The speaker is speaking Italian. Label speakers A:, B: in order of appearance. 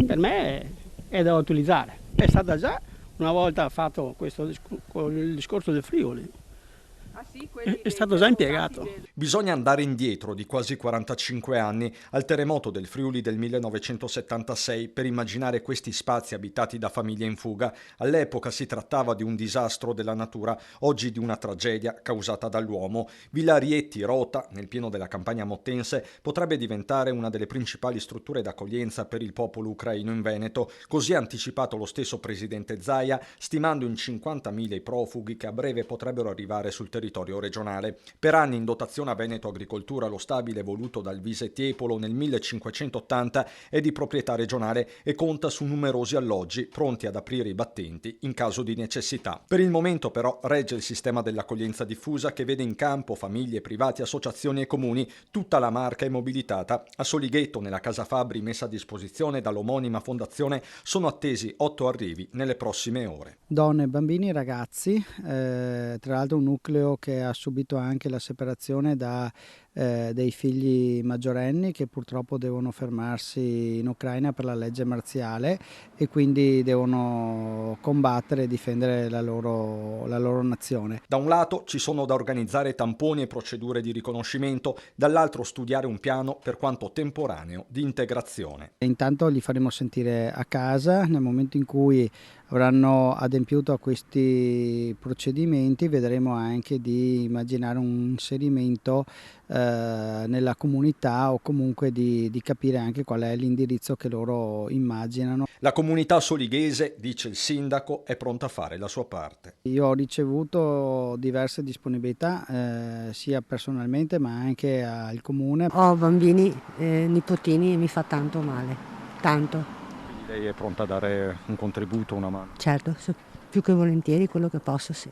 A: Per me è da utilizzare. È stata già una volta fatto con il discorso del Friuli.
B: Ah sì,
A: È stato già impiegato.
C: Bisogna andare indietro di quasi 45 anni al terremoto del Friuli del 1976 per immaginare questi spazi abitati da famiglie in fuga. All'epoca si trattava di un disastro della natura, oggi di una tragedia causata dall'uomo. Villa Rieti, Rota, nel pieno della campagna mottense, potrebbe diventare una delle principali strutture d'accoglienza per il popolo ucraino in Veneto. Così ha anticipato lo stesso presidente Zaia, stimando in 50.000 i profughi che a breve potrebbero arrivare sul territorio regionale. Per anni in dotazione a Veneto Agricoltura lo stabile voluto dal Vise Tiepolo nel 1580 è di proprietà regionale e conta su numerosi alloggi pronti ad aprire i battenti in caso di necessità. Per il momento però regge il sistema dell'accoglienza diffusa che vede in campo famiglie, privati, associazioni e comuni. Tutta la Marca è mobilitata. A Solighetto, nella casa Fabbri messa a disposizione dall'omonima fondazione, sono attesi 8 arrivi nelle prossime ore.
D: Donne, bambini e ragazzi, tra l'altro un nucleo che ha subito anche la separazione dei figli maggiorenni che purtroppo devono fermarsi in Ucraina per la legge marziale e quindi devono combattere e difendere la loro nazione.
C: Da un lato ci sono da organizzare tamponi e procedure di riconoscimento, dall'altro studiare un piano, per quanto temporaneo, di integrazione.
D: E intanto li faremo sentire a casa nel momento in cui avranno adempiuto a questi procedimenti, vedremo anche di immaginare un inserimento nella comunità o comunque di capire anche qual è l'indirizzo che loro immaginano.
C: La comunità solighese, dice il sindaco, è pronta a fare la sua parte.
D: Io ho ricevuto diverse disponibilità sia personalmente ma anche al comune.
E: Ho bambini, nipotini e mi fa tanto male, tanto.
C: Lei è pronta a dare un contributo, una mano?
E: Certo, più che volentieri quello che posso, sì.